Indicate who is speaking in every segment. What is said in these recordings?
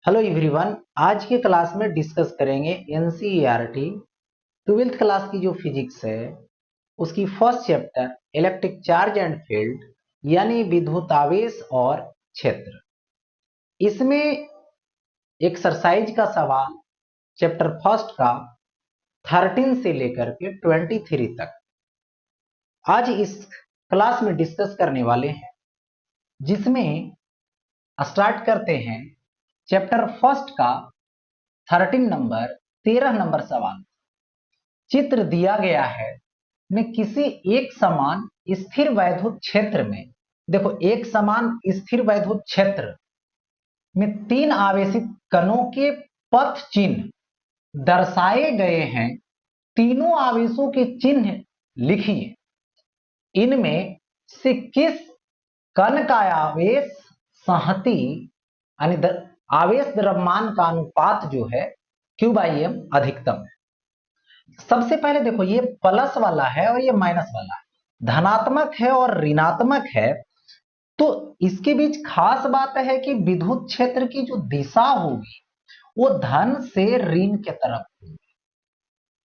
Speaker 1: Hello everyone. आज के class में डिस्कस करेंगे एनसीईआरटी 12th क्लास की जो फिजिक्स है उसकी first chapter electric charge and field यानी विद्युतावेश और क्षेत्र। इसमें एक्सरसाइज का सवाल चैप्टर फर्स्ट का 13 से लेकर के 23 तक आज इस क्लास में डिस्कस करने वाले हैं, जिसमें स्टार्ट करते हैं चैप्टर फर्स्ट का 13 नंबर सवाल। चित्र दिया गया है में किसी एक समान स्थिर वैद्युत क्षेत्र में, देखो एक समान स्थिर वैद्युत क्षेत्र में तीन आवेशित कणों के पथ चिन्ह दर्शाए गए हैं। तीनों आवेशों के चिन्ह लिखिए। इनमें से किस कण का आवेश संहति यानी आवेश द्रव्यमान का अनुपात जो है Q बाई एम अधिकतम है। सबसे पहले देखो, ये प्लस वाला है और ये माइनस वाला है, धनात्मक है और ऋणात्मक है। तो इसके बीच खास बात है कि विद्युत क्षेत्र की जो दिशा होगी वो धन से ऋण के तरफ होगी,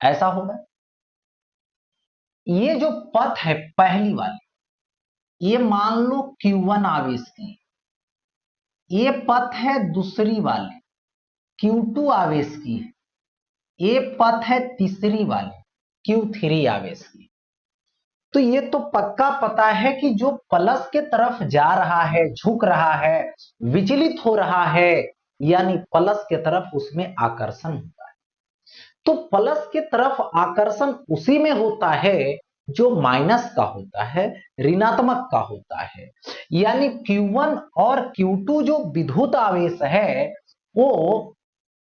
Speaker 1: ऐसा होगा। ये जो पथ है पहली वाली, ये मान लो Q1 आवेश की, ये पथ है दूसरी वाली Q2 आवेश की है, ये पथ है तीसरी वाली Q3 आवेश की। तो ये तो पक्का पता है कि जो प्लस के तरफ जा रहा है, झुक रहा है, विचलित हो रहा है, यानी प्लस के तरफ उसमें आकर्षण होता है। तो प्लस के तरफ आकर्षण उसी में होता है जो माइनस का होता है, ऋणात्मक का होता है। यानी Q1 और Q2 जो विद्युत आवेश है वो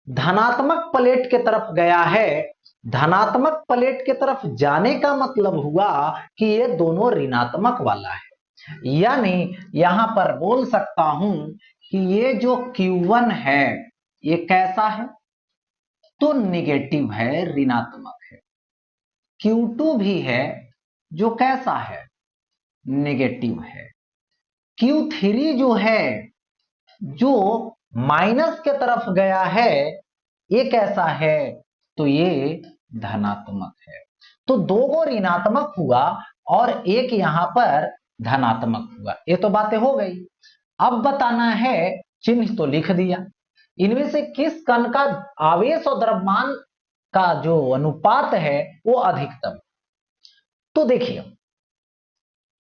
Speaker 1: धनात्मक प्लेट के तरफ गया है। धनात्मक प्लेट के तरफ जाने का मतलब हुआ कि ये दोनों ऋणात्मक वाला है। यानी यहां पर बोल सकता हूं कि ये जो Q1 है ये कैसा है, तो निगेटिव है, ऋणात्मक है। Q2 भी है जो कैसा है, नेगेटिव है। Q3 जो है जो माइनस के तरफ गया है ये कैसा है, तो ये धनात्मक है। तो दो गो ऋणात्मक हुआ और एक यहां पर धनात्मक हुआ। ये तो बातें हो गई। अब बताना है, चिन्ह तो लिख दिया, इनमें से किस कण का आवेश और द्रव्यमान का जो अनुपात है वो अधिकतम। तो देखिए,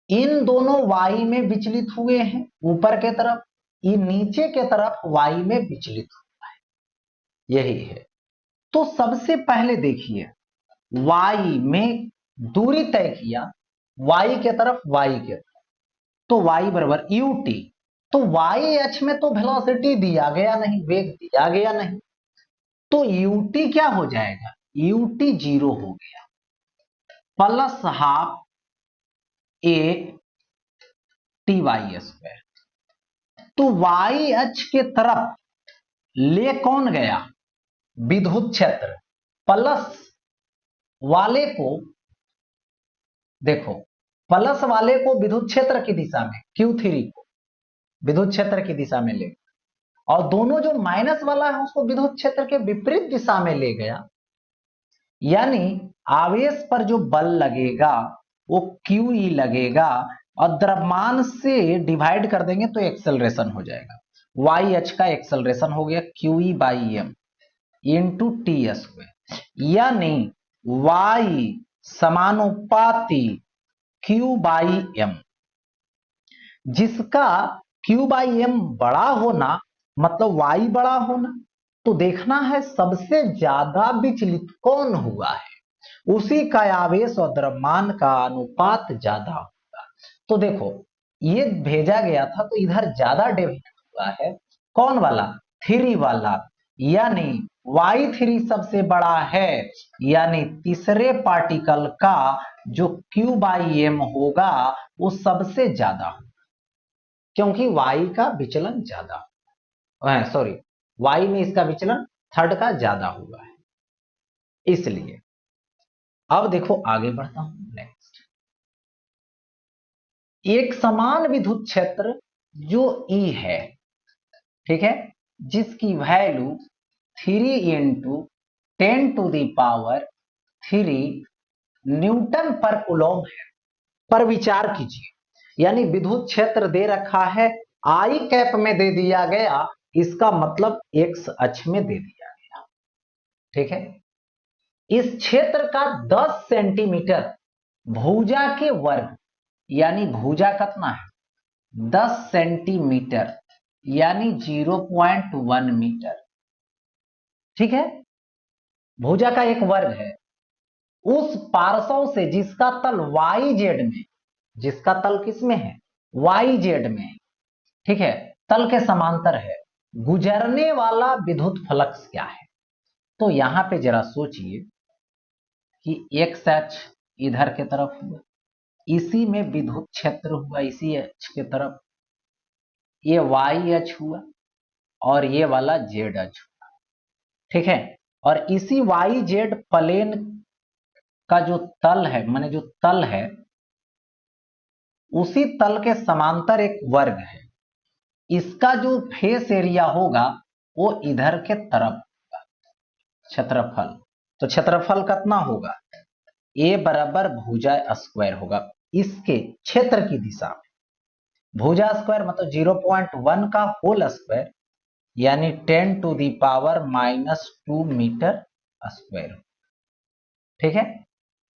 Speaker 1: इन दोनों y में विचलित हुए हैं ऊपर के तरफ, ये नीचे के तरफ y में विचलित हुआ है, यही है। तो सबसे पहले देखिए, y में दूरी तय किया, y के तरफ, y के तरफ, तो y बराबर ut। तो y अक्ष में तो वेलोसिटी दिया गया नहीं, वेग दिया गया नहीं, तो ut क्या हो जाएगा, ut 0 हो गया, plus half a t y square. तो y अक्ष के तरफ ले कौन गया, विद्युत क्षेत्र। प्लस वाले को देखो, प्लस वाले को विद्युत क्षेत्र की दिशा में, Q3 को विद्युत क्षेत्र की दिशा में ले, और दोनों जो माइनस वाला है उसको विद्युत क्षेत्र के विपरीत दिशा में ले गया। यानी आवेश पर जो बल लगेगा वो QE लगेगा, और द्रव्यमान से डिवाइड कर देंगे तो एक्सेलरेशन हो जाएगा। y अक्ष का एक्सेलरेशन हो गया QE by m into t square, यानी y समानुपाती Q बाई एम, जिसका Q बाई एम बड़ा होना मतलब y बड़ा होना। तो देखना है सबसे ज्यादा विचलित कौन हुआ है, उसी का आवेश और द्रव्यमान का अनुपात ज्यादा होगा। तो देखो, ये भेजा गया था तो इधर ज्यादा डेविएट हुआ है, कौन वाला, 3 वाला, यानी y3 सबसे बड़ा है, यानी तीसरे पार्टिकल का जो Q बाई एम होगा वो सबसे ज्यादा होगा, क्योंकि y का विचलन ज्यादा, सॉरी, y में इसका विचलन थर्ड का ज्यादा हुआ है, इसलिए। अब देखो आगे बढ़ता हूं, नेक्स्ट। एक समान विद्युत क्षेत्र जो E है, ठीक है, जिसकी वैल्यू 3 × 10⁻³ न्यूटन पर कूलम है। पर विचार कीजिए, यानी विद्युत क्षेत्र दे रखा है, आई कैप में दे दिया गया, इसका मतलब एक्स अक्ष में दे दिया गया। ठीक है, इस क्षेत्र का 10 सेंटीमीटर भुजा के वर्ग, यानी भुजा कितना है 10 सेंटीमीटर, यानी 0.1 मीटर। ठीक है, भुजा का एक वर्ग है। उस पार्श्व से जिसका तल वाई जेड में, जिसका तल किसमें है वाई जेड में, ठीक है, तल के समांतर है, गुजरने वाला विद्युत फ्लक्स क्या है। तो यहां पे जरा सोचिए कि एक्स अक्ष इधर के तरफ हुआ, इसी में विद्युत क्षेत्र हुआ इसी अक्ष के तरफ, ये वाई अक्ष हुआ और ये वाला जेड अक्ष हुआ। ठीक है, और इसी वाई जेड प्लेन का जो तल है, माने जो तल है, उसी तल के समांतर एक वर्ग है, इसका जो फेस एरिया होगा वो इधर के तरफ होगा क्षेत्रफल। तो क्षेत्रफल कितना होगा, ए बराबर भुजा स्क्वायर होगा इसके क्षेत्र की दिशा में। भुजा स्क्वायर मतलब 0.1 का होल स्क्वायर, यानी 10⁻⁻² मीटर स्क्वायर। ठीक है,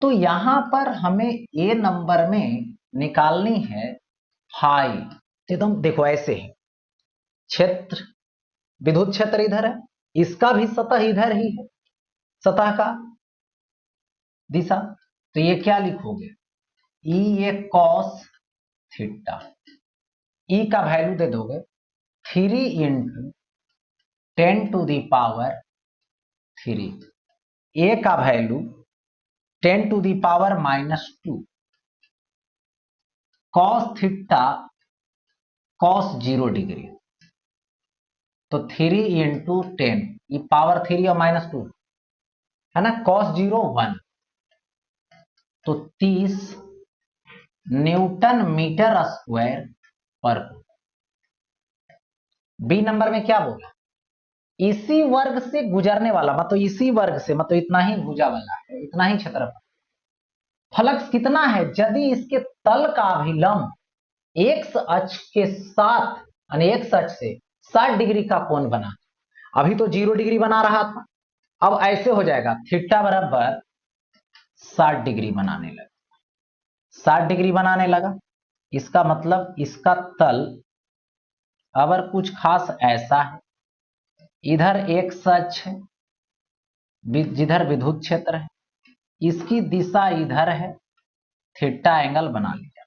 Speaker 1: तो यहां पर हमें ए नंबर में निकालनी है फाई। एकदम देखो ऐसे है, क्षेत्र विद्युत क्षेत्र इधर है, इसका भी सतह इधर ही है, सतह का दिशा। तो ये क्या लिखोगे, ई ए कॉस थीटा, ई का वैल्यू दे दोगे 3 × 10⁻³ ए का value 10⁻⁻², cos theta cos 0 degree, तो 3 × 10, ये पावर 3 और -2 है ना, कॉस 0 1, तो 30 न्यूटन मीटर स्क्वायर पर। बी नंबर में क्या बोला, इसी वर्ग से गुजरने वाला, मतलब इसी वर्ग से, मतलब इतना ही भुजा वाला है, इतना ही क्षेत्रफल, फ्लक्स कितना है, यदि इसके तल का अभिलंब एक्स अक्ष के साथ, यानी एक्स अक्ष से 60 डिग्री का कोण बना, अभी तो 0 डिग्री बना रहा था, अब ऐसे हो जाएगा थीटा बराबर 60 डिग्री बनाने लगा, 60 डिग्री बनाने लगा। इसका मतलब इसका तल अगर कुछ खास ऐसा है, इधर एक्स अक्ष है, जिधर विद्युत क्षेत्र है, इसकी दिशा इधर है, थीटा एंगल बना लिया,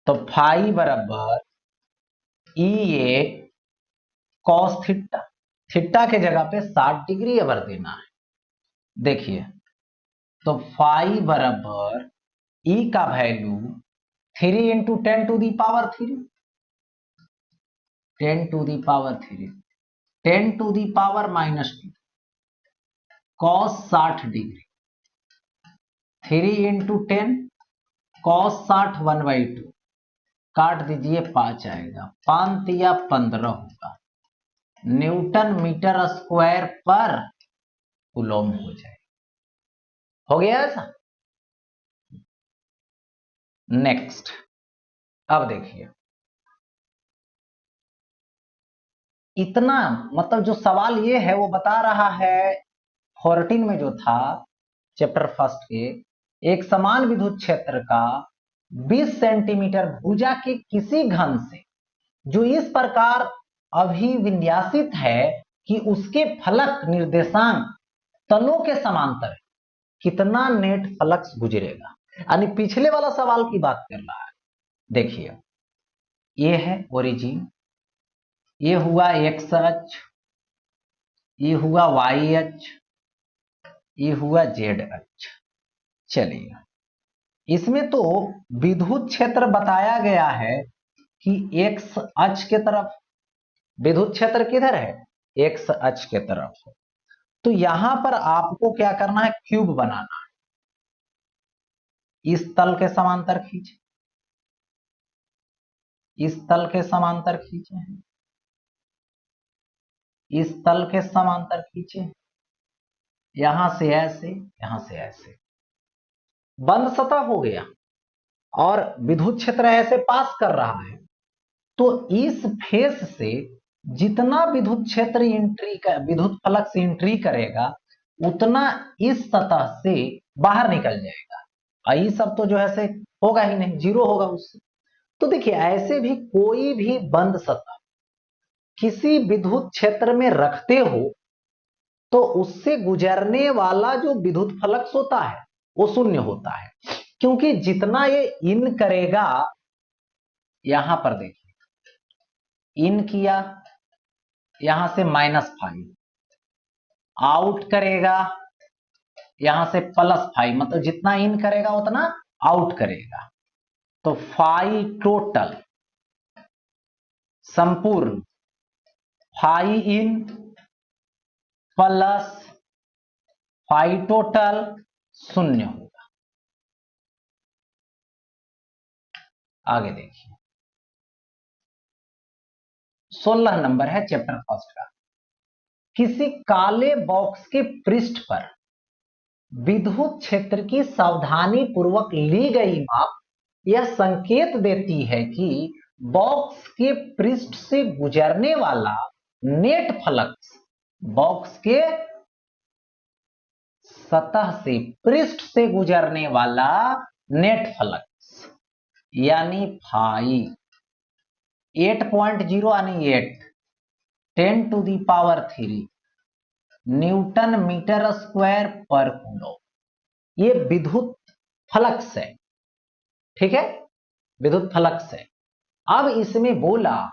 Speaker 1: तो फाई बराबर ई ए कॉस थीटा, थीटा के जगह पे 60 डिग्री अगर देना है, देखिए, तो फाई बराबर ई का वैल्यू 3 × 10⁻³ 10⁻³ 10⁻⁻² कॉस 60 डिग्री, 3 × 10 कॉस 60 1/2, काट दीजिए 5 आएगा, 5 या 15 होगा, न्यूटन मीटर स्क्वायर पर कूलम हो जाए। हो गया ऐसा। नेक्स्ट, अब देखिए, इतना मतलब जो सवाल ये है वो बता रहा है 14 में जो था चैप्टर फर्स्ट के, एक समान विद्युत क्षेत्र का 20 सेंटीमीटर भुजा के किसी घन से जो इस प्रकार अभिविन्यासित है कि उसके फलक निर्देशांक तलों के समांतर है, कितना नेट फ्लक्स गुजरेगा, यानी पिछले वाला सवाल की बात कर रहा है। देखिए, ये है ओरिजिन, ये हुआ एक्स अक्ष, ये हुआ वाई अक्ष, ये हुआ जेड अक्ष। चलिए, इसमें तो विद्युत क्षेत्र बताया गया है कि एक्स अक्ष के तरफ, विद्युत क्षेत्र किधर है एक्स अक्ष के तरफ। तो यहां पर आपको क्या करना है, क्यूब बनाना है, इस तल के समांतर खींचे, इस तल के समांतर खींचे, इस तल के समांतर खींचे, यहां से ऐसे, यहां से ऐसे, बंद सतह हो गया और विद्युत क्षेत्र ऐसे पास कर रहा है। तो इस फेस से जितना विद्युत क्षेत्र विद्युत फलक से एंट्री करेगा उतना इस सतह से बाहर निकल जाएगा। और ये सब तो जो है से होगा ही नहीं, जीरो होगा उससे। तो देखिए ऐसे भी कोई भी बंद सतह किसी विद्युत क्षेत्र में रखते हो तो उससे गुजरने वाला जो विद्युत फलक्स होता है वो शून्य होता है, क्योंकि जितना ये इन करेगा, यहां पर देखिए इन किया, यहां से -5, आउट करेगा यहां से +5, मतलब जितना इन करेगा उतना आउट करेगा। तो फाई टोटल संपूर्ण phi in plus phi total शून्य होगा। आगे देखिए 16 नंबर है चैप्टर फर्स्ट का। किसी काले बॉक्स के पृष्ठ पर विद्युत क्षेत्र की सावधानी पूर्वक ली गई माप यह संकेत देती है कि बॉक्स के पृष्ठ से गुजरने वाला नेट फ्लक्स बॉक्स के सतह से पृष्ठ से गुजरने वाला नेट फ्लक्स यानी फाई 8.0 यानी 8 10⁻³ न्यूटन मीटर स्क्वायर पर कूलम। ये विद्युत फ्लक्स है, ठीक है, विद्युत फ्लक्स है। अब इसमें बोला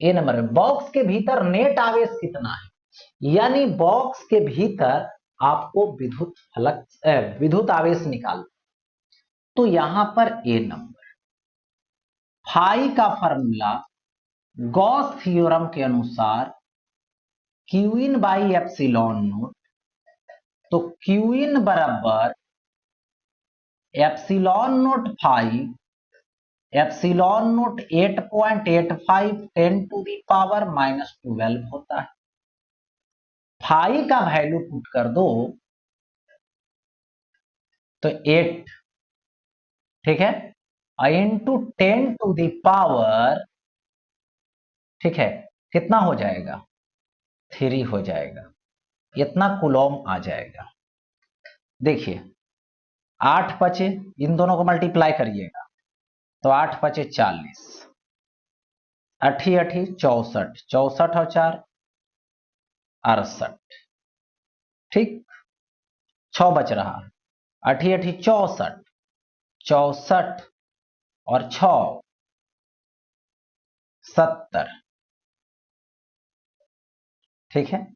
Speaker 1: ए नंबर में बॉक्स के भीतर नेट आवेश कितना है, यानी बॉक्स के भीतर आपको विद्युत फ्लक्स विद्युत आवेश निकालना। तो यहां पर ए नंबर फाई का फार्मूला गॉस थ्योरम के अनुसार क्यूइन बाई एप्सिलॉन नोट। तो क्यूइन बराबर epsilon naught phi, epsilon note 8.85 10⁻⁻12 होता है। फाई का वैल्यू पुट कर दो तो 8, ठीक है, इंटू 10⁻, ठीक है, कितना हो जाएगा 3 हो जाएगा, इतना कूलम आ जाएगा। देखिए 8 बचे, इन दोनों को मल्टीप्लाई करिएगा तो 8 बचे 40, 8 8 64, 64 और 4 68, ठीक, 6 बच रहा है, 8 8 64, 64 और 6 70, ठीक है,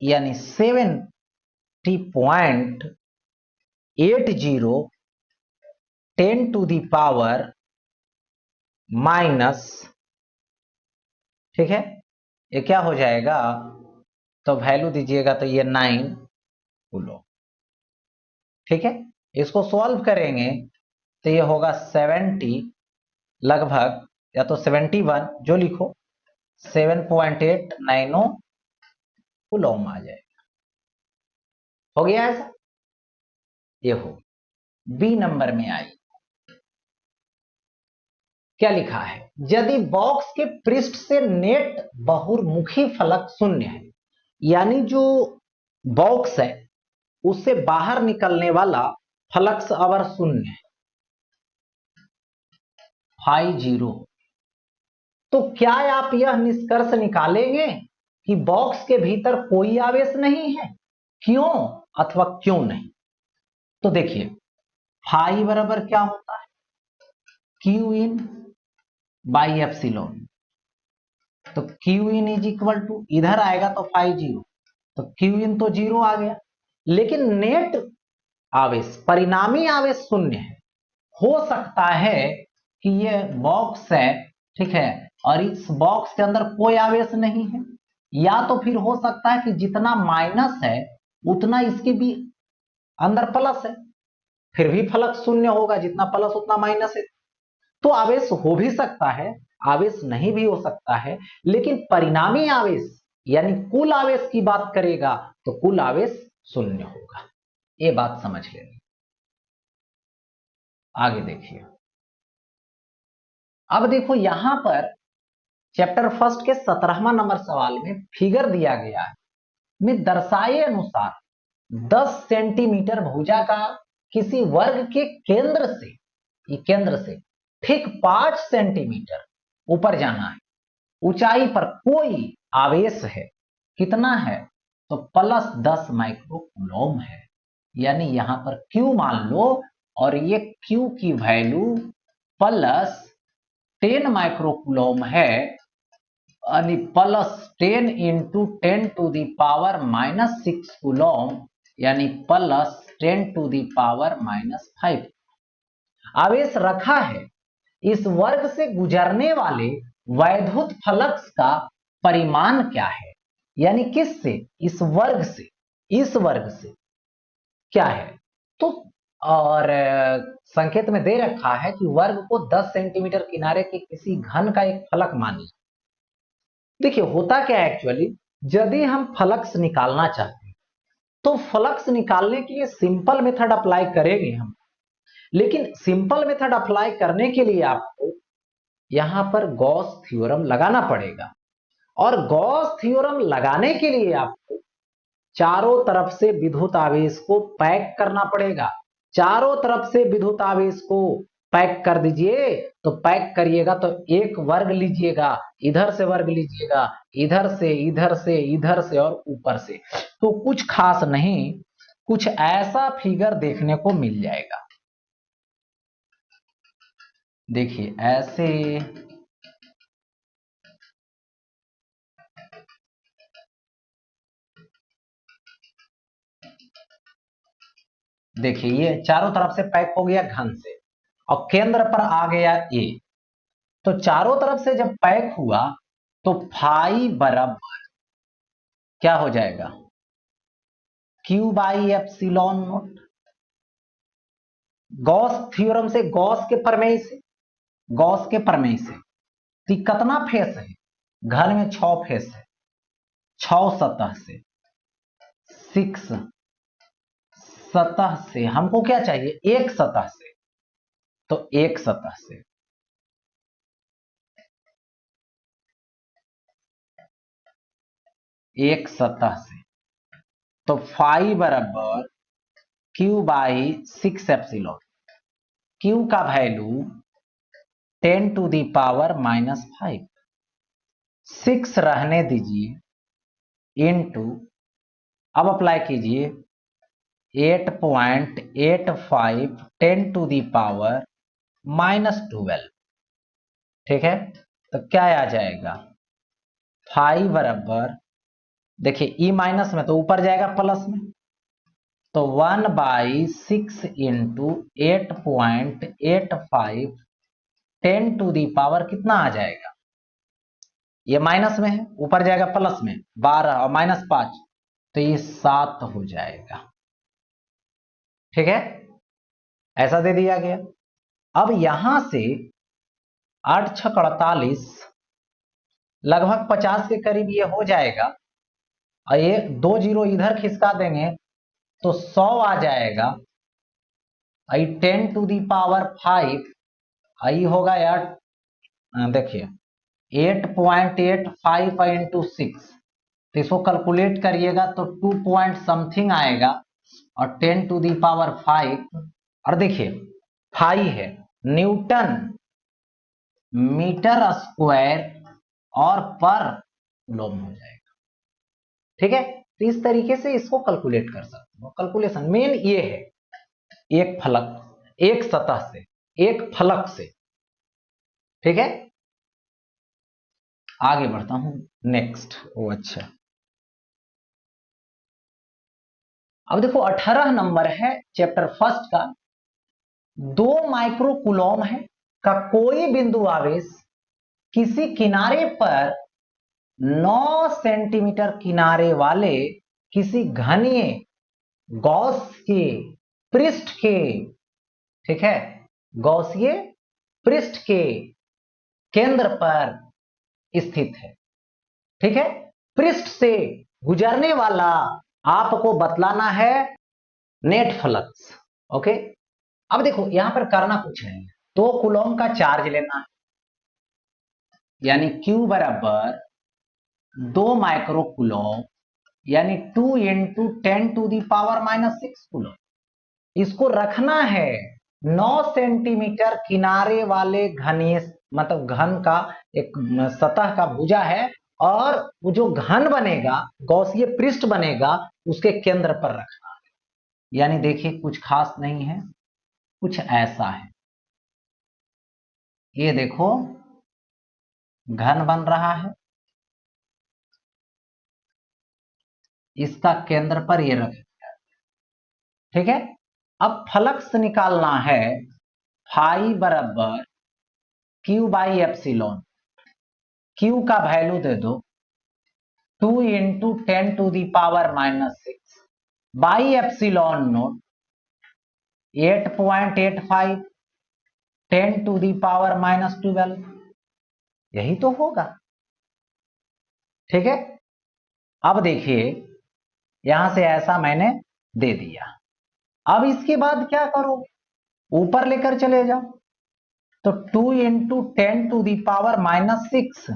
Speaker 1: यानी 70.80 10⁻⁻, ठीक है, ये क्या हो जाएगा, तो वैल्यू दीजिएगा तो ये 9 कूलम, ठीक है। इसको सॉल्व करेंगे तो ये होगा 70 लगभग, या तो 71 जो लिखो, 7.8 नैनो कूलम आ जाएगा। हो गया ऐसा, ये हो। बी नंबर में आई, क्या लिखा है, यदि बॉक्स के पृष्ठ से नेट बहुमुखी फलक शून्य है, यानी जो बॉक्स है उससे बाहर निकलने वाला फ्लक्स अवर शून्य है, फाई 0, तो क्या आप यह निष्कर्ष निकालेंगे कि बॉक्स के भीतर कोई आवेश नहीं है, क्यों अथवा क्यों नहीं। तो देखिए फाई बराबर क्या होता है, क्यू इन बाई एप्सिलॉन। तो q in is equal to, इधर आएगा तो फाई 0, तो क्यू इन तो 0 आ गया, लेकिन नेट आवेश परिणामी आवेश शून्य है। हो सकता है कि ये बॉक्स है, ठीक है, और इस बॉक्स के अंदर कोई आवेश नहीं है, या तो फिर हो सकता है कि जितना माइनस है उतना इसके भी अंदर प्लस है, फिर भी फ्लक्स शून्य होगा, जितना प्लस उतना माइनस है। तो आवेश हो भी सकता है, आवेश नहीं भी हो सकता है, लेकिन परिणामी आवेश यानी कुल आवेश की बात करेगा तो कुल आवेश 0 होगा। ये बात समझ लेनी। आगे देखिए, अब देखो यहां पर चैप्टर फर्स्ट के 17वां नंबर सवाल में फिगर दिया गया है, में दर्शाए अनुसार 10 सेंटीमीटर भुजा का किसी वर्ग के केंद्र से, ये केंद्र से ठीक 5 सेंटीमीटर ऊपर जाना है, ऊंचाई पर कोई आवेश है, कितना है, तो +10 माइक्रोकूलम है। यानी यहां पर Q मान लो और ये Q की वैल्यू +10 माइक्रोकूलम है, यानी +10 इंटू 10⁻⁻6 कूलम, यानी +10⁻⁻5 आवेश रखा है। इस वर्ग से गुजरने वाले वैद्युत फ्लक्स का परिमाण क्या है, यानी किससे, इस वर्ग से, इस वर्ग से क्या है, तो और संकेत में दे रखा है कि वर्ग को 10 सेंटीमीटर किनारे के किसी घन का एक फलक मानिए। देखिए होता क्या है एक्चुअली, यदि हम फ्लक्स निकालना चाहते हैं तो फ्लक्स निकालने के लिए सिंपल मेथड अप्लाई करेंगे हम, लेकिन सिंपल मेथड अप्लाई करने के लिए आपको यहां पर गॉस थ्योरम लगाना पड़ेगा, और गॉस थ्योरम लगाने के लिए आपको चारों तरफ से विद्युत आवेश को पैक करना पड़ेगा। चारों तरफ से विद्युत आवेश को पैक कर दीजिए, तो पैक करिएगा तो एक वर्ग लीजिएगा, इधर से वर्ग लीजिएगा, इधर से, इधर से, इधर से और ऊपर से, तो कुछ खास नहीं, कुछ ऐसा फिगर देखने को मिल जाएगा। देखिए ऐसे देखिए ये चारों तरफ से पैक हो गया घन से, और केंद्र पर आ गया ए, तो चारों तरफ से जब पैक हुआ तो फाई बराबर क्या हो जाएगा, Q/ε0। गॉस थ्योरम से, गॉस के प्रमेय से, गॉस के प्रमेय से तो कितना फेस है, घन में 6 फेस है, 6 सतह से, 6 सतह से हमको क्या चाहिए, एक सतह से, तो एक सतह से, एक सतह से, तो फाई बराबर Q/6ε। Q का वैल्यू 10⁻⁻5, 6 रहने दीजिए, इंटू, अब अप्लाई कीजिए 8.85 10⁻⁻12, ठीक है, तो क्या आ जाएगा, फाई बराबर, देखिए ई माइनस में तो ऊपर जाएगा प्लस में, तो 1/6 इंटू 8.85 10⁻, कितना आ जाएगा, ये माइनस में है, ऊपर जाएगा प्लस में 12 और -5, तो ये 7 हो जाएगा, ठीक है, ऐसा दे दिया गया। अब यहां से 8 6 48, लगभग 50 के करीब ये हो जाएगा, और ये 2 0 इधर खिसका देंगे तो 100 आ जाएगा, आई 10⁻5, आई होगा यार, देखिए 8.85 इंटू 6, तो इसको कैलकुलेट करिएगा तो 2 पॉइंट समथिंग आएगा, और 10⁵, और देखिए फाई है न्यूटन मीटर स्क्वायर और पर कूलम हो जाएगा, ठीक है, तो इस तरीके से इसको कैलकुलेट कर सकते हो। कैलकुलेशन मेन ये है, एक फलक, एक सतह से, एक फलक से, ठीक है। आगे बढ़ता हूं नेक्स्ट, ओ अच्छा, अब देखो 18 नंबर है चैप्टर फर्स्ट का, 2 माइक्रोकूलम है का कोई बिंदु आवेश किसी किनारे पर 9 सेंटीमीटर किनारे वाले किसी घनीय गॉस के पृष्ठ के, ठीक है, गॉसीय पृष्ठ के केंद्र पर स्थित है, ठीक है, पृष्ठ से गुजरने वाला आपको बतलाना है नेट फ्लक्स। ओके, अब देखो यहां पर करना कुछ नहीं है, 2 कूलम का चार्ज लेना है, यानी Q बराबर 2 माइक्रो कूलम, यानी 2 इंटू 10⁻⁻⁶ कूलम। इसको रखना है 9 सेंटीमीटर किनारे वाले घनीय, मतलब घन का एक सतह का भुजा है, और वो जो घन बनेगा, गौसीय पृष्ठ बनेगा, उसके केंद्र पर रखना है। यानी देखिए कुछ खास नहीं है, कुछ ऐसा है, ये देखो घन बन रहा है, इसका केंद्र पर ये रखेगा। ठीक है, अब फ्लक्स निकालना है, फाई बराबर Q बाई एप्सिलॉन। Q का वैल्यू दे दो 2 इंटू 10⁻⁻⁶ बाई एप्सिलॉन नोट 8.85 10⁻⁻12, यही तो होगा। ठीक है, अब देखिए यहां से ऐसा मैंने दे दिया, अब इसके बाद क्या करोगे, ऊपर लेकर चले जाओ, तो 2 इंटू 10⁻⁻6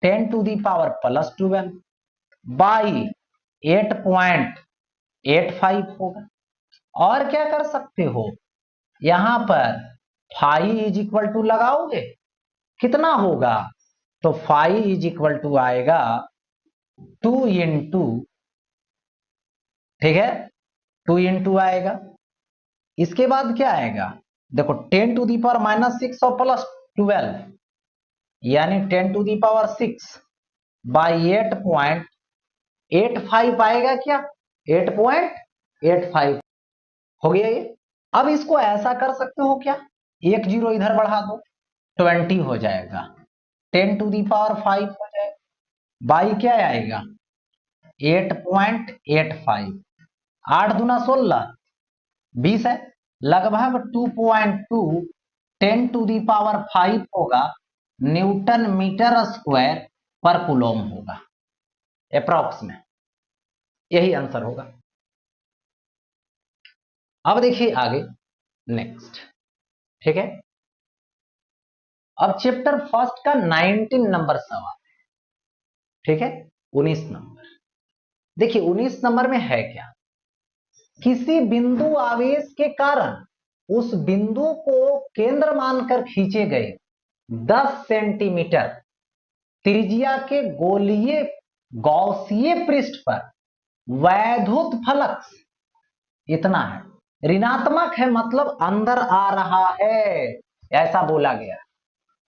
Speaker 1: 10⁻+12 बाई 8.85 होगा। और क्या कर सकते हो, यहां पर फाई इज इक्वल टू लगाओगे, कितना होगा, तो फाई इज इक्वल टू आएगा 2 इंटू, ठीक है 2 इंटू आएगा, इसके बाद क्या आएगा, देखो 10⁻⁻6 और +12, यानी 10⁻6 बाई 8.85 आएगा, क्या 8.85 हो गया ये। अब इसको ऐसा कर सकते हो क्या, एक जीरो इधर बढ़ा दो, 20 हो जाएगा, 10⁵ हो जाएगा, बाई क्या आएगा 8.85, 8 दूना 16 20 है, लगभग 2.2 10⁵ होगा, न्यूटन मीटर स्क्वायर पर कूलम होगा, अप्रॉक्स में यही आंसर होगा। अब देखिए आगे नेक्स्ट। ठीक है, अब चैप्टर फर्स्ट का 19 नंबर सवाल, ठीक है 19 नंबर, देखिए 19 नंबर में है क्या, किसी बिंदु आवेश के कारण उस बिंदु को केंद्र मानकर खींचे गए 10 सेंटीमीटर त्रिज्या के गोलीय गौसीय पृष्ठ पर वैद्युत फ्लक्स इतना है, ऋणात्मक है, मतलब अंदर आ रहा है, ऐसा बोला गया।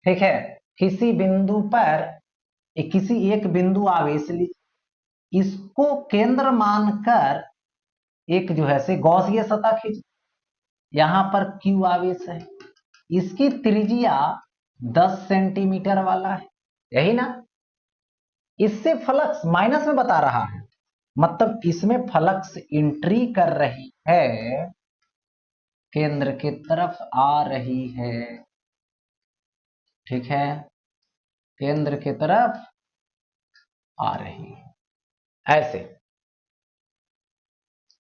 Speaker 1: ठीक है, किसी बिंदु पर किसी एक बिंदु आवेश लीजिए, इसको केंद्र मानकर एक जो है से गौसीय सतह खींच, यहां पर Q आवेश है, इसकी त्रिज्या 10 सेंटीमीटर वाला है, यही ना, इससे फ्लक्स माइनस में बता रहा है, मतलब इसमें फ्लक्स एंट्री कर रही है, केंद्र की तरफ आ रही है। ठीक है, केंद्र की तरफ आ रही है, ऐसे,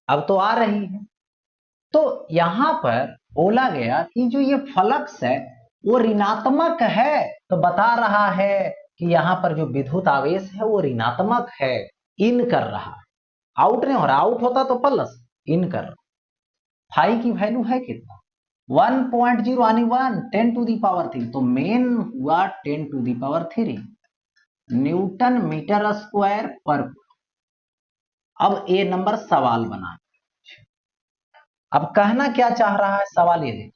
Speaker 1: अब तो आ रही है, तो यहां पर बोला गया कि जो ये फ्लक्स है वो ऋणात्मक है, तो बता रहा है कि यहां पर जो विद्युत आवेश है वो ऋणात्मक है, इन कर रहा है, आउट नहीं हो रहा, आउट होता तो प्लस, इन कर रहा। फाई की वैल्यू है कितना 1.0 यानी 1 10⁻3, तो मेन हुआ 10⁻3 न्यूटन मीटर स्क्वायर पर। अब ए नंबर सवाल बना, अब कहना क्या चाह रहा है सवाल ये देखिए,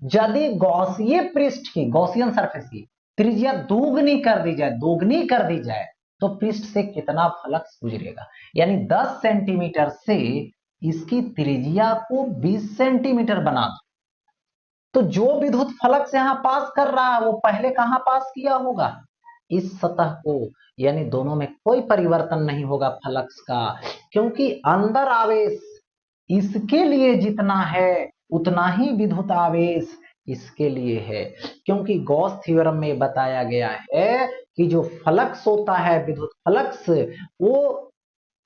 Speaker 1: यदि गौसीय पृष्ठ की, गौसियन सरफेस की त्रिज्या दोगुनी कर दी जाए, दोगुनी कर दी जाए, तो पृष्ठ से कितना फ्लक्स गुजरेगा, यानी 10 सेंटीमीटर से इसकी त्रिज्या को 20 सेंटीमीटर बना दो, तो जो विद्युत फ्लक्स यहां पास कर रहा है वो पहले कहां पास किया होगा, इस सतह को, यानी दोनों में कोई परिवर्तन नहीं होगा फ्लक्स का, क्योंकि अंदर आवेश इसके लिए जितना है उतना ही विद्युत आवेश इसके लिए है, क्योंकि गॉस थ्योरम में बताया गया है कि जो फ्लक्स होता है, विद्युत फ्लक्स, वो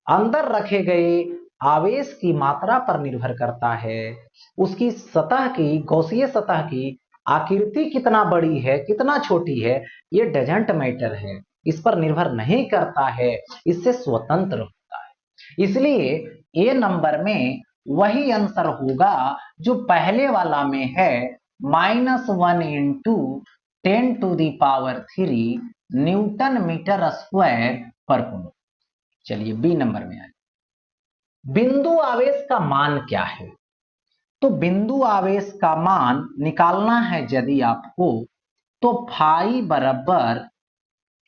Speaker 1: अंदर रखे गए आवेश की मात्रा पर निर्भर करता है। उसकी सतह की, गॉसीय सतह की आकृति कितना बड़ी है, कितना छोटी है, ये डजंट मैटर है, इस पर निर्भर नहीं करता है, इससे स्वतंत्र होता है। इसलिए ए नंबर में वही आंसर होगा जो पहले वाला में है, -1 इंटू 10⁻³ न्यूटन मीटर स्क्वायर पर कूलम। चलिए बी नंबर में आए, बिंदु आवेश का मान क्या है? तो बिंदु आवेश का मान निकालना है यदि आपको, तो फाई बराबर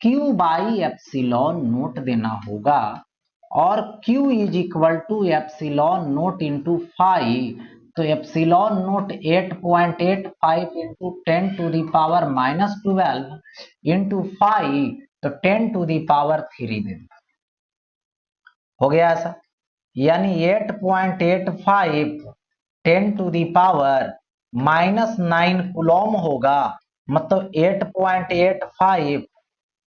Speaker 1: Q बाई एप्सिलॉन नोट देना होगा, और Q is equal to epsilon not into phi, तो epsilon note 8.85 into 10⁻⁻12 into phi, तो 10⁻³ दे दो। हो गया ऐसा, यानी 8.85 10⁻⁻9 कूलम होगा, मतलब 8.85,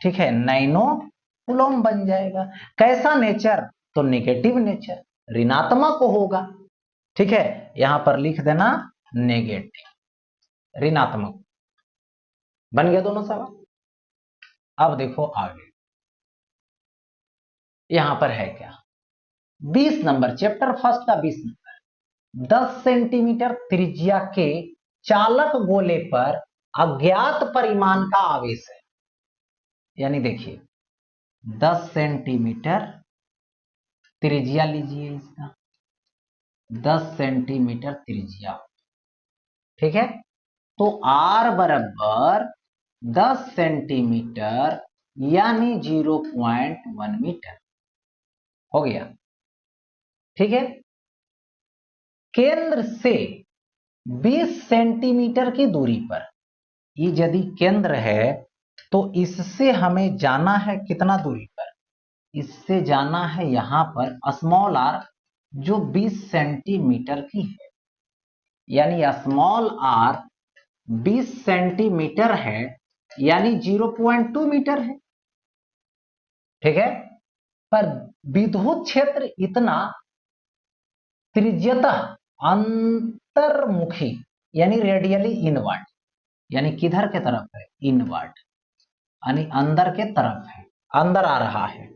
Speaker 1: ठीक है, नैनो कूलम बन जाएगा। कैसा नेचर? तो नेगेटिव नेचर, ऋणात्मक होगा। ठीक है, यहां पर लिख देना नेगेटिव, ऋणात्मक। बन गया दोनों सवाल। अब देखो आगे, यहां पर है क्या, 20 नंबर, चैप्टर फर्स्ट का 20 नंबर। 10 सेंटीमीटर त्रिज्या के चालक गोले पर अज्ञात परिमाण का आवेश है। यानी देखिए 10 सेंटीमीटर त्रिज्या लीजिए इसका, 10 सेंटीमीटर त्रिज्या, ठीक है, तो R बराबर 10 सेंटीमीटर यानी 0.1 मीटर हो गया। ठीक है, केंद्र से 20 सेंटीमीटर की दूरी पर, ये यदि केंद्र है तो इससे हमें जाना है कितना दूरी पर, इससे जाना है यहां पर स्मॉल r, जो 20 सेंटीमीटर की है, यानी स्मॉल r 20 सेंटीमीटर है, यानी 0.2 मीटर है। ठीक है, पर विद्युत क्षेत्र इतना त्रिज्यतः अंतर्मुखी, यानी रेडियली इनवर्ड, यानी किधर के तरफ है, इनवर्ड, यानी अंदर के तरफ है, अंदर आ रहा है।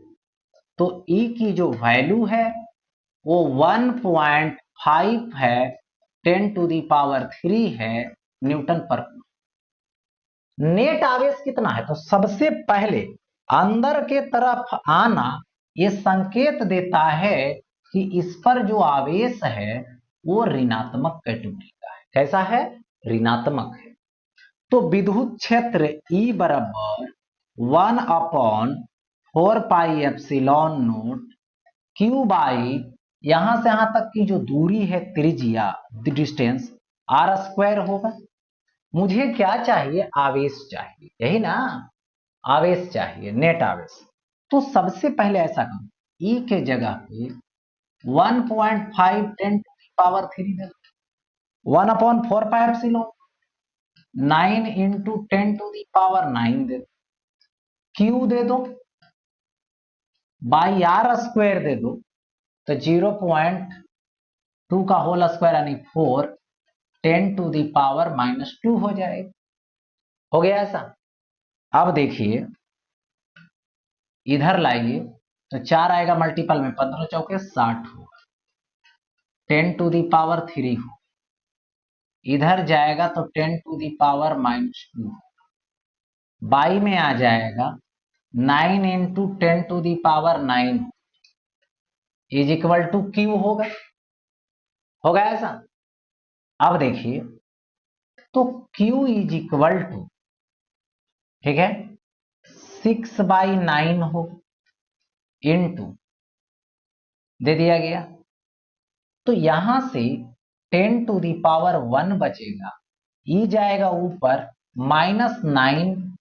Speaker 1: तो E की जो वैल्यू है वो 1.5 है, 10⁻³ है न्यूटन पर कूलम। नेट आवेश कितना है? तो सबसे पहले अंदर के तरफ आना ये संकेत देता है कि इस पर जो आवेश है वो ऋणात्मक कैटेगरी का है। कैसा है? ऋणात्मक है। तो विद्युत क्षेत्र E बराबर 1/4πε0 Q बाई, यहां से यहां तक की जो दूरी है, त्रिज्या, डिस्टेंस, r² होगा। मुझे क्या चाहिए? आवेश चाहिए, यही ना, आवेश चाहिए, नेट आवेश। तो सबसे पहले ऐसा करो, E के जगह पे 1.5 10⁻³ दे दो, 1/4πε0 9 इंटू 10⁻9 दे दो, Q दे दो, बाई r² दे दो, तो 0.2 का होल स्क्वायर यानी 4, 10⁻⁻2 हो जाएगा। हो गया ऐसा। अब देखिए इधर लाइए, तो 4 आएगा मल्टीपल में, 15 चौके 60 होगा, 10⁻³ हो, इधर जाएगा तो 10⁻⁻2, बाई में आ जाएगा 9 into 10⁻9 is equal to Q होगा। होगा ऐसा। अब देखिए, तो Q इज इक्वल टू, ठीक है, 6/9 हो, इंटू दे दिया गया, तो यहां से 10⁻1 बचेगा, ई जाएगा ऊपर, -9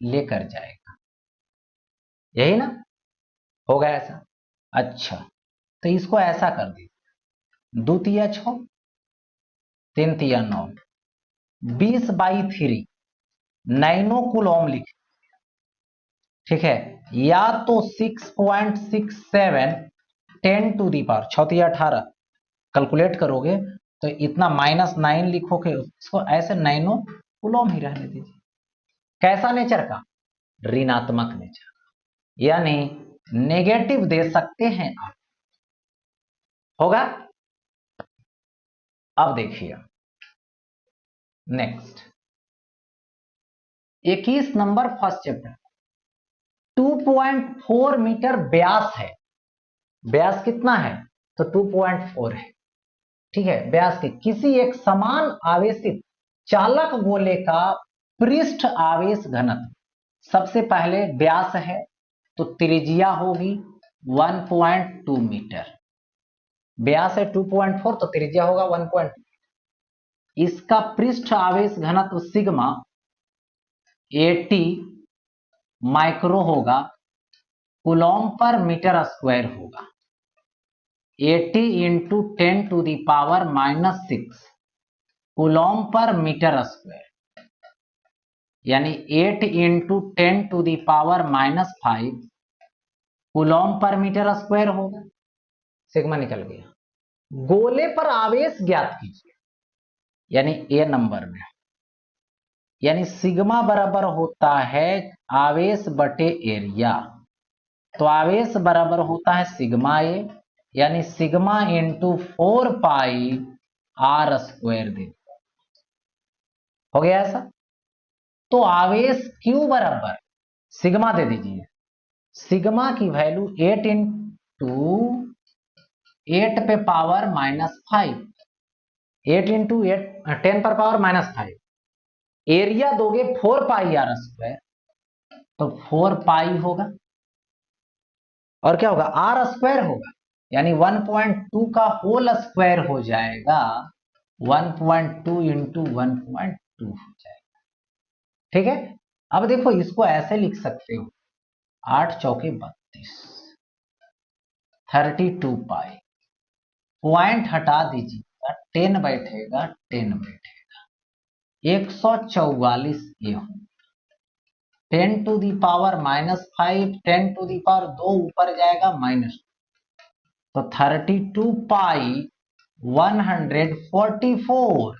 Speaker 1: लेकर जाएगा, यही ना, होगा ऐसा। अच्छा, तो इसको ऐसा कर दीजिए, 2 तिया 6, 3 तिया 9, 20/3 नैनो कूलॉम लिखे, ठीक है, या तो 6.67 10⁻, 6×18 कैलकुलेट करोगे तो इतना -9 लिखोगे, इसको ऐसे नैनो कूलॉम ही रहने दीजिए। कैसा नेचर का? ऋणात्मक नेचर, यानी नेगेटिव दे सकते हैं आप। होगा? अब देखिए next 21 number first chapter, 2.4 meter व्यास है। व्यास कितना है? तो 2.4 है, ठीक है। व्यास के किसी एक समान आवेशित चालक गोले का पृष्ठ आवेश घनत्व, सबसे पहले व्यास है तो त्रिज्या होगी 1.2 मीटर। व्यास है 2.4 तो त्रिज्या होगा 1.2। इसका पृष्ठ आवेश घनत्व सिग्मा 80 माइक्रो होगा, कूलॉम पर मीटर स्क्वायर होगा। 80 इंटू 10⁻⁻6 कूलॉम पर मीटर स्क्वायर, यानी 8 इंटू 10⁻⁻5 कूलॉम पर मीटर स्क्वायर होगा। सिग्मा निकल गया। गोले पर आवेश ज्ञात कीजिए, यानी ए नंबर में, यानी सिग्मा बराबर होता है आवेश बटे एरिया। तो आवेश बराबर होता है सिग्मा ए, यानी सिग्मा इंटू 4πr² दे। हो गया ऐसा? तो आवेश Q बराबर सिग्मा दे दीजिए, सिग्मा की वैल्यू 8 इंटू 8 पे पावर -5, 8 इंटू 10 पर पावर -5, एरिया दोगे 4πr², तो 4π होगा, और क्या होगा? r² होगा, यानी 1.2 का होल स्क्वायर हो जाएगा, 1.2 इंटू 1.2 हो जाएगा, ठीक है। अब देखो इसको ऐसे लिख सकते हो, 8 चौके 32, 32π, पॉइंट हटा दीजिएगा, 10 बैठेगा, 10 बैठेगा, 144 ये हो, 10⁻⁻5, 10⁻2 ऊपर जाएगा -2, तो 32π 144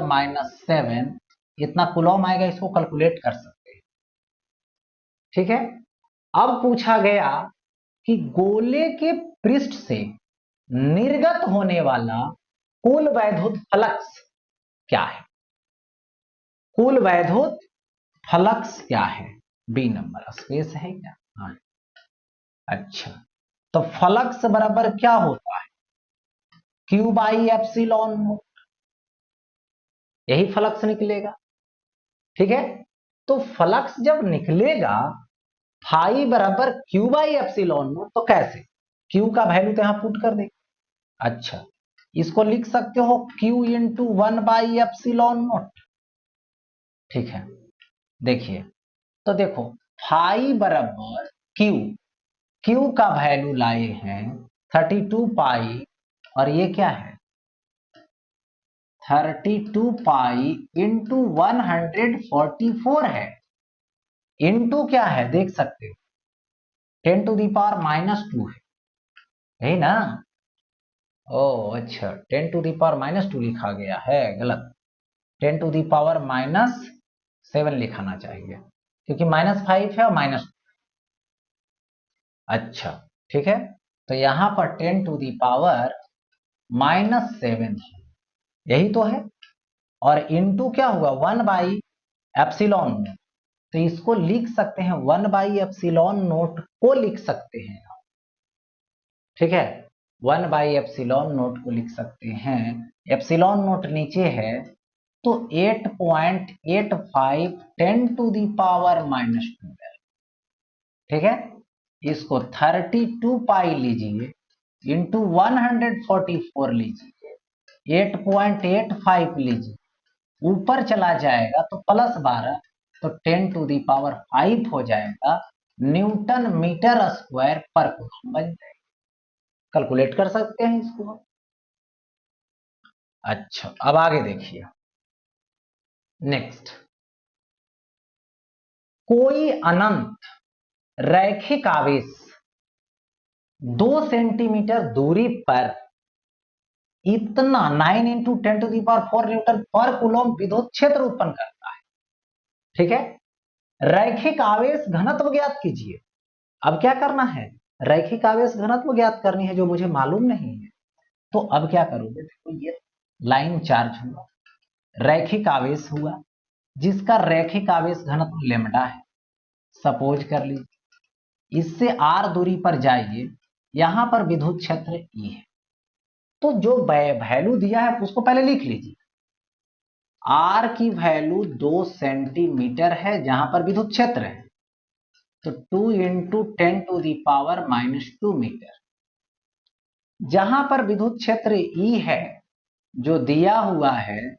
Speaker 1: 10⁻⁻7 इतना कूलॉम आएगा। इसको कैलकुलेट कर सकते हैं, ठीक है। अब पूछा गया कि गोले के पृष्ठ से निर्गत होने वाला कुल वैद्युत फ्लक्स क्या है? कुल वैद्युत फ्लक्स क्या है? B number. स्पेस है क्या? हाँ। अच्छा, तो फ्लक्स बराबर क्या होता है? Q/ε0, यही फ्लक्स निकलेगा, ठीक है। तो फ्लक्स जब निकलेगा फाई बराबर Q/ε0, तो कैसे? Q का वैल्यू तो यहां पुट कर देंगे। अच्छा, इसको लिख सकते हो Q इंटू 1/ε0, ठीक है। देखिए, तो देखो फाई बराबर Q का वैल्यू लाए हैं 32π, और ये क्या है 32π इंटू 144 है, इंटू क्या है देख सकते हो 10⁻⁻2 है, यही ना? ओ अच्छा, 10⁻⁻2 लिखा गया है, गलत, 10⁻⁻7 लिखाना चाहिए, क्योंकि -5 है और -2। अच्छा, ठीक है, तो यहां पर 10⁻⁻7 है, यही तो है, और इंटू क्या हुआ 1/ε0, तो इसको लिख सकते हैं 1/ε0 को लिख सकते हैं, ठीक है। 1/ε0 को लिख सकते हैं, ε0 नीचे है, तो 8.85 10⁻⁻2, ठीक है। इसको 32π लीजिए इंटू 144 लीजिए, 8.85 लीजिए, ऊपर चला जाएगा तो +12, तो 10⁵ हो जाएगा, न्यूटन मीटर स्क्वायर पर कूलम बन जाएगा। कैलकुलेट कर सकते हैं इसको। अच्छा, अब आगे देखिए, नेक्स्ट, कोई अनंत रैखिक आवेश 2 सेंटीमीटर दूरी पर इतना 9 इंटू 10⁴ न्यूटन पर कूलम विद्युत क्षेत्र उत्पन्न करता है। ठीक है, रैखिक आवेश घनत्व ज्ञात कीजिए। अब क्या करना है, रैखिक आवेश घनत्व ज्ञात करनी है जो मुझे मालूम नहीं है। तो अब क्या करोगे, देखो ये लाइन चार्ज हुआ, रैखिक आवेश हुआ जिसका रैखिक आवेश घनत्व लेमडा है। सपोज कर लीजिए इससे r दूरी पर जाइए, यहां पर विद्युत क्षेत्र E है। तो जो वैल्यू दिया है उसको पहले लिख लीजिए। r की वैल्यू 2 सेंटीमीटर है जहां पर विद्युत क्षेत्र है, तो 2 इंटू 10⁻⁻² मीटर। जहां पर विद्युत क्षेत्र E है जो दिया हुआ है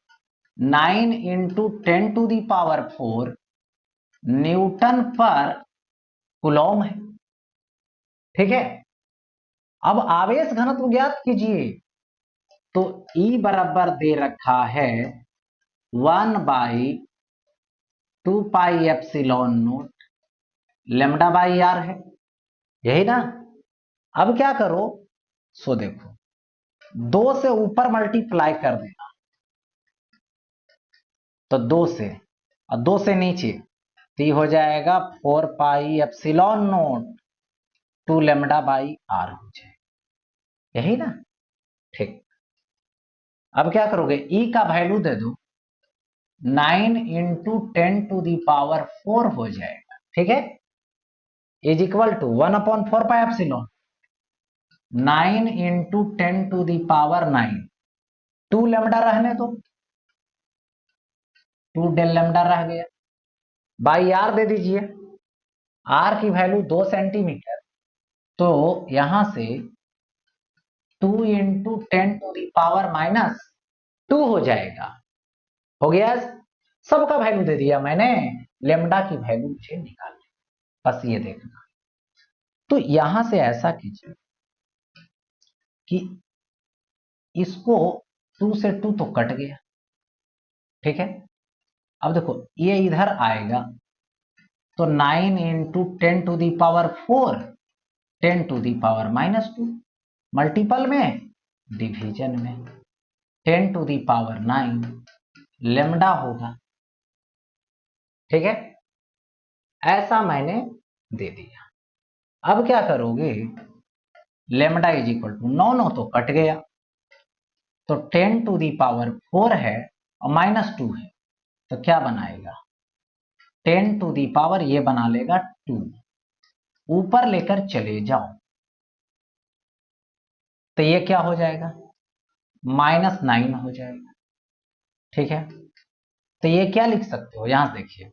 Speaker 1: 9 इंटू 10⁴ न्यूटन पर कूलम है। ठीक है, अब आवेश घनत्व ज्ञात कीजिए। तो E बराबर दे रखा है 1/2πε0 λ/r है, यही ना। अब क्या करो, सो देखो 2 से ऊपर मल्टीप्लाई कर देना, तो 2 से और 2 से नीचे तो हो जाएगा 4πε0 2 λ/r हो जाए, यही ना। ठीक, अब क्या करोगे, E का वैल्यू दे दो 9 इंटू 10⁴ हो जाएगा। ठीक है, is equal to 1/4πε0 9 into 10⁹ 2 lambda रहने दो, 2 डेल लैम्डा रह गया, बाई आर दे दीजिए। आर की वैल्यू 2 सेंटीमीटर, तो यहां से 2 इंटू 10⁻⁻² हो जाएगा। हो गया, सबका वैल्यू दे दिया मैंने, लेमडा की वैल्यू मुझे निकालनी, बस ये देखना। तो यहां से ऐसा कीजिए कि इसको 2 से 2 तो कट गया। ठीक है, अब देखो ये इधर आएगा तो 9 इंटू 10⁴ 10⁻⁻² मल्टीपल में डिवीजन में 10⁹ लेमडा होगा। ठीक है, ऐसा मैंने दे दिया। अब क्या करोगे, लेमडा इज इक्वल टू 9 तो कट गया, तो 10⁴ है और -2 है, तो क्या बनाएगा 10⁻, ये बना लेगा 2, ऊपर लेकर चले जाओ तो ये क्या हो जाएगा -9 हो जाएगा। ठीक है, तो ये क्या लिख सकते हो, यहां देखिए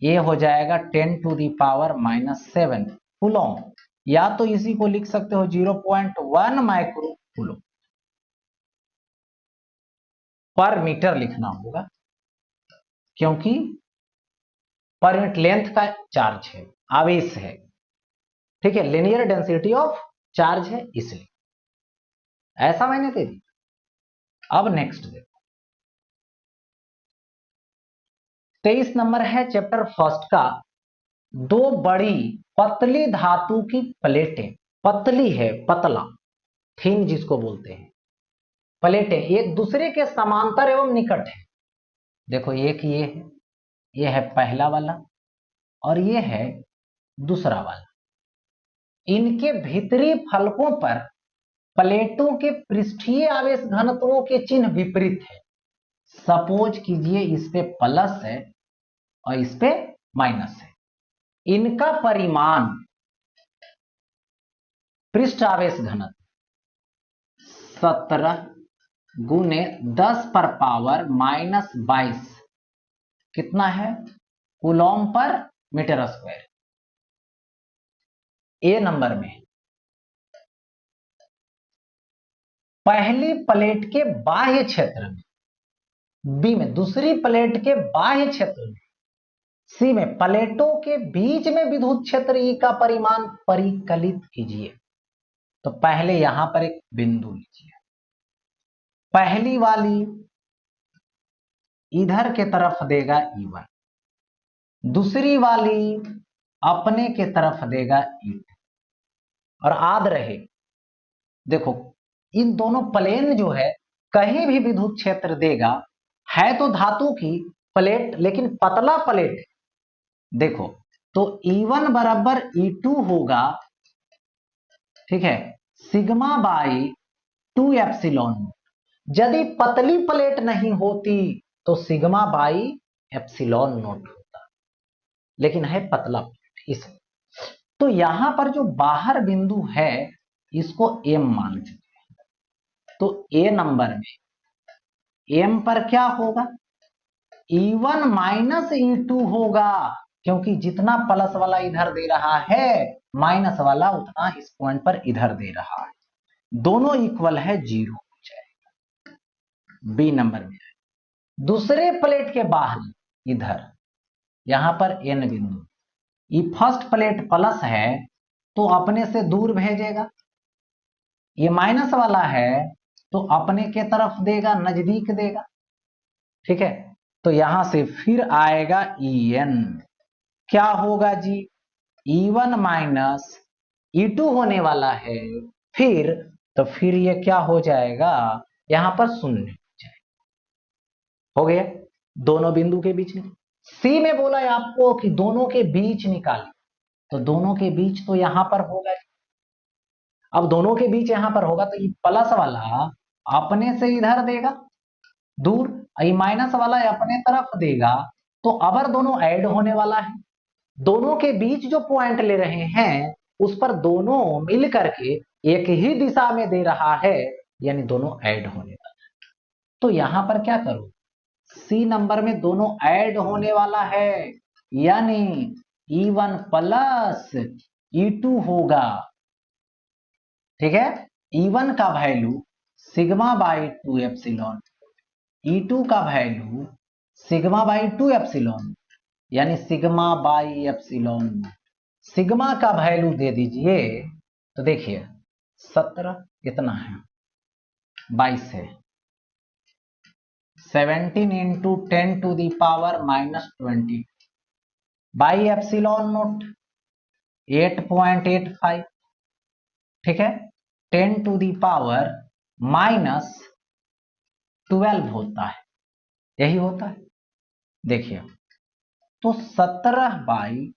Speaker 1: ये हो जाएगा 10⁻⁻7 कूलम, या तो इसी को लिख सकते हो 0.1 माइक्रो कूलम पर मीटर लिखना होगा, क्योंकि पर यूनिट लेंथ का चार्ज है, आवेश है। ठीक है, लिनियर डेंसिटी ऑफ चार्ज है, इसलिए ऐसा मैंने दे दिया। अब नेक्स्ट देखो 23 नंबर है चैप्टर फर्स्ट का, 2 बड़ी पतली धातु की प्लेटें, पतली है, पतला थिन जिसको बोलते हैं, प्लेटें एक दूसरे के समांतर एवं निकट है। देखो एक ये है पहला वाला और ये है दूसरा वाला। इनके भीतरी फलकों पर प्लेटों के पृष्ठीय आवेश घनत्वों के चिन्ह विपरीत है। सपोज कीजिए इस पे प्लस है और इस पे माइनस है, इनका परिमाण पृष्ठ आवेश घनत्व 17 गुने 10⁻⁻22 कितना है, कूलम पर मीटर स्क्वायर। ए नंबर में पहली प्लेट के बाह्य क्षेत्र में, बी में दूसरी प्लेट के बाह्य क्षेत्र में, सी में प्लेटों के बीच में विद्युत क्षेत्र ई का परिमाण परिकलित कीजिए। तो पहले यहां पर एक बिंदु लीजिए, पहली वाली इधर के तरफ देगा E1, दूसरी वाली अपने के तरफ देगा E2। और याद रहे, देखो इन दोनों प्लेन जो है कहीं भी विद्युत क्षेत्र देगा, है तो धातु की प्लेट लेकिन पतला प्लेट। देखो तो E1 बराबर E2 होगा, ठीक है, सिग्मा बाई 2 एप्सिलॉन। यदि पतली प्लेट नहीं होती तो सिग्मा बाई एप्सिलॉन नोट होता, लेकिन है पतला प्लेट इस। तो यहां पर जो बाहर बिंदु है इसको M मान चुके हैं, तो A नंबर में M पर क्या होगा, E1 माइनस E2 होगा, क्योंकि जितना प्लस वाला इधर दे रहा है माइनस वाला उतना इस पॉइंट पर इधर दे रहा है, दोनों इक्वल है 0 हो जाएगा। बी नंबर में दूसरे प्लेट के बाहर इधर यहां पर N बिंदु, ये फर्स्ट प्लेट प्लस है तो अपने से दूर भेजेगा, ये माइनस वाला है तो अपने के तरफ देगा, नजदीक देगा, ठीक है। तो यहां से फिर आएगा En, क्या होगा जी, E1 माइनस E2 होने वाला है, फिर तो फिर ये क्या हो जाएगा, यहां पर शून्य हो जाएगा। हो गया, दोनों बिंदु के बीच में। सी में बोला है आपको कि दोनों के बीच निकाले, तो दोनों के बीच तो यहां पर होगा। अब दोनों के बीच यहां पर होगा तो ये प्लस वाला अपने से इधर देगा दूर, ये माइनस वाला अपने तरफ देगा, तो अबर दोनों ऐड होने वाला है। दोनों के बीच जो पॉइंट ले रहे हैं उस पर दोनों मिल करके एक ही दिशा में दे रहा है, यानी दोनों ऐड होने वाला है। तो यहां पर क्या करो, सी नंबर में दोनों ऐड होने वाला है, यानी E1 प्लस E2 होगा, ठीक है। E1 का value sigma by 2 epsilon, E2 का वैल्यू सिग्मा बाई 2 एप्सिलॉन, यानी सिग्मा बाई एप्सिलॉन। सिग्मा का वैल्यू दे दीजिए, तो देखिए 17 कितना है, 22 है, 17 into 10 to the power minus 20 by epsilon note 8.85, ठीक है, 10 टू दी पावर माइनस 12 होता है, यही होता है। देखिए तो 17 by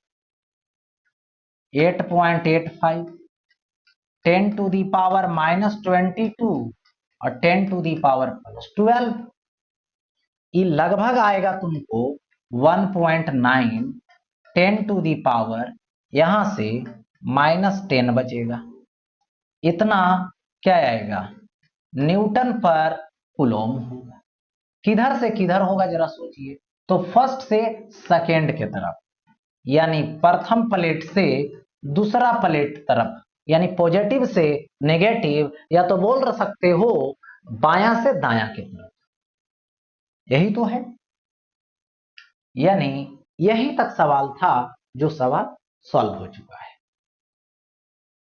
Speaker 1: 8.85, 10 to the power minus 22 और 10 टू दी पावर प्लस 12, ये लगभग आएगा तुमको 1.9, 10 टू दी पावर यहां से माइनस 10 बचेगा, इतना क्या आएगा, न्यूटन पर कूलॉम होगा। किधर से किधर होगा जरा सोचिए, तो फर्स्ट से सेकेंड के तरफ, यानी प्रथम प्लेट से दूसरा प्लेट तरफ, यानी पॉजिटिव से नेगेटिव, या तो बोल सकते हो बायां से दायां की तरफ, यही तो है। यानी यही तक सवाल था, जो सवाल सॉल्व हो चुका है।